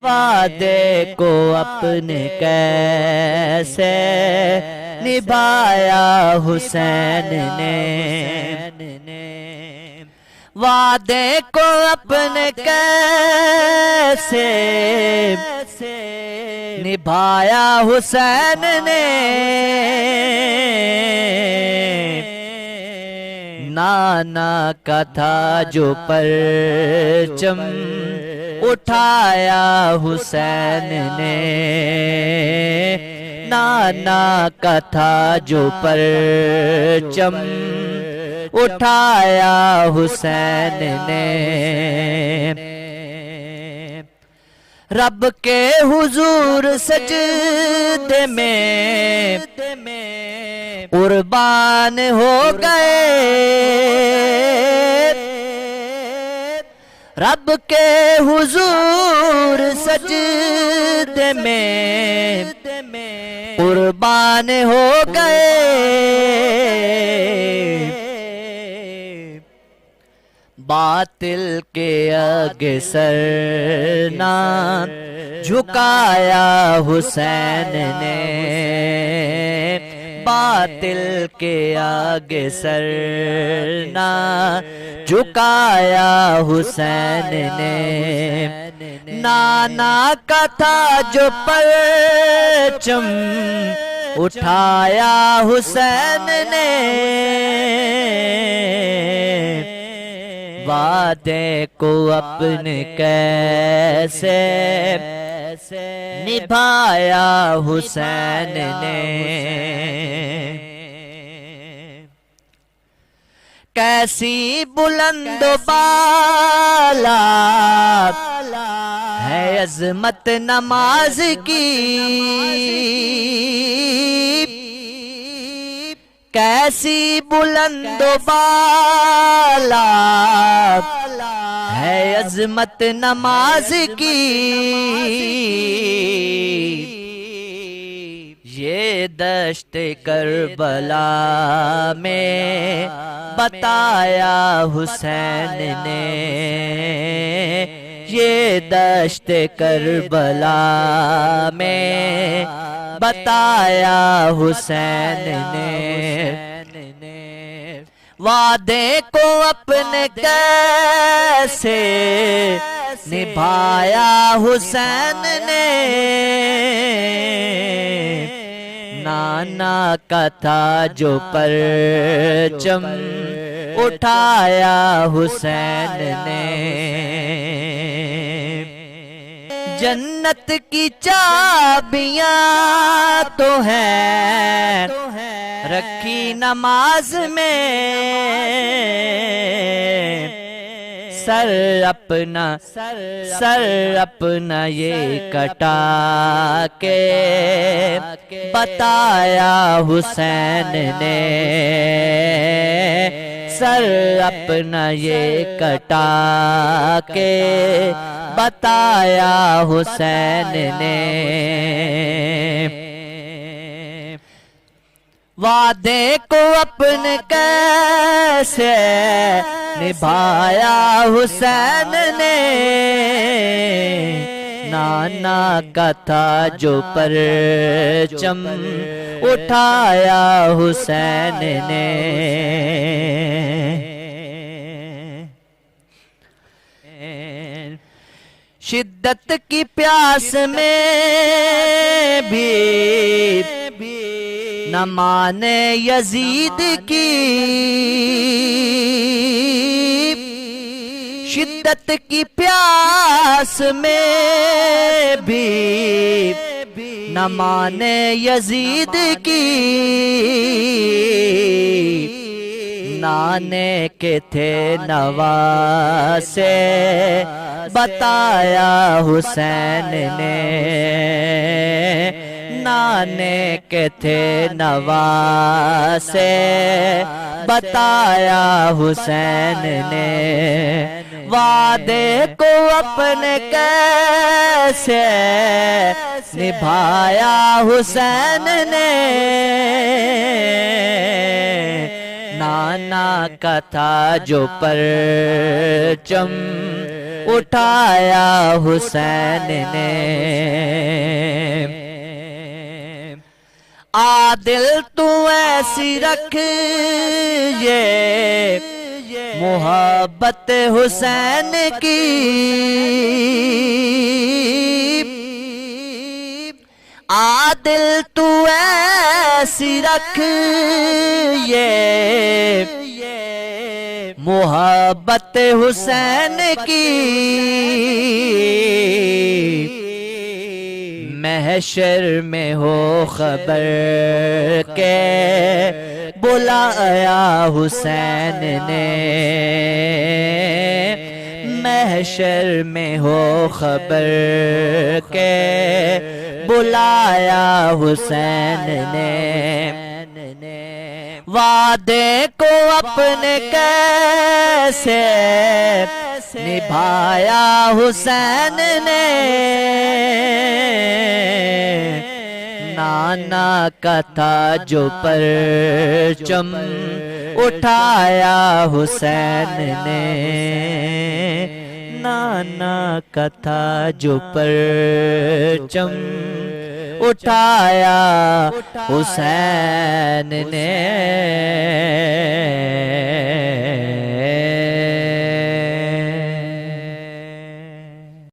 वादे को अपने कैसे निभाया हुसैन ने, वादे को अपने कैसे निभाया हुसैन ने, नाना का था जो परचम उठाया हुसैन ने, नाना का था जो परचम उठाया हुसैन ने। रब के हुजूर सजदे में कुर्बान हो गए, रब के हुजूर सजदे में कुर्बान हो गए, बातिल के आगे सर ना झुकाया हुसैन ने, बातिल के आगे सर ना झुकाया हुसैन ने, नाना का था जो परचम उठाया हुसैन ने, वादे को अपने कैसे निभाया हुसैन ने। कैसी बुलंद बाला है अज़मत नमाज की, कैसी बुलंद बाला है अज़मत नमाज की, ये दश्त करबला में बताया हुसैन ने, ये दश्त करबला में बताया हुसैन ने, वादे को अपने कैसे निभाया हुसैन ने, नाना का था जो परचम उठाया हुसैन ने, जन्नत की चाबियां तो हैं रखी नमाज में, सर अपना ये कटा के बताया हुसैन ने, सर अपना ये कटा के बताया हुसैन ने, वादे को अपने कैसे निभाया हुसैन ने, नाना का था जो परचम उठाया हुसैन ने, शिद्दत की प्यास में भी न माने यजीद की, शिद्दत की प्यास में भी न माने यजीद की, नाने के थे नवासे बताया हुसैन ने, नाने के थे नवासे बताया हुसैन ने, वादे को अपने कैसे निभाया हुसैन ने, नाना का था जो परचम उठाया हुसैन ने। आदिल तू ऐसी रख ये मोहब्बत हुसैन की, आदिल तू ऐसी रख ये मोहब्बत हुसैन की। महशर में हो खबर के बुलाया हुसैन ने, महशर में हो खबर के बुलाया हुसैन ने। वादे को अपने कैसे निभाया हुसैन ने, नाना का था जो परचम उठाया हुसैन ने, नाना का था जो परचम उठाया हुसैन ने।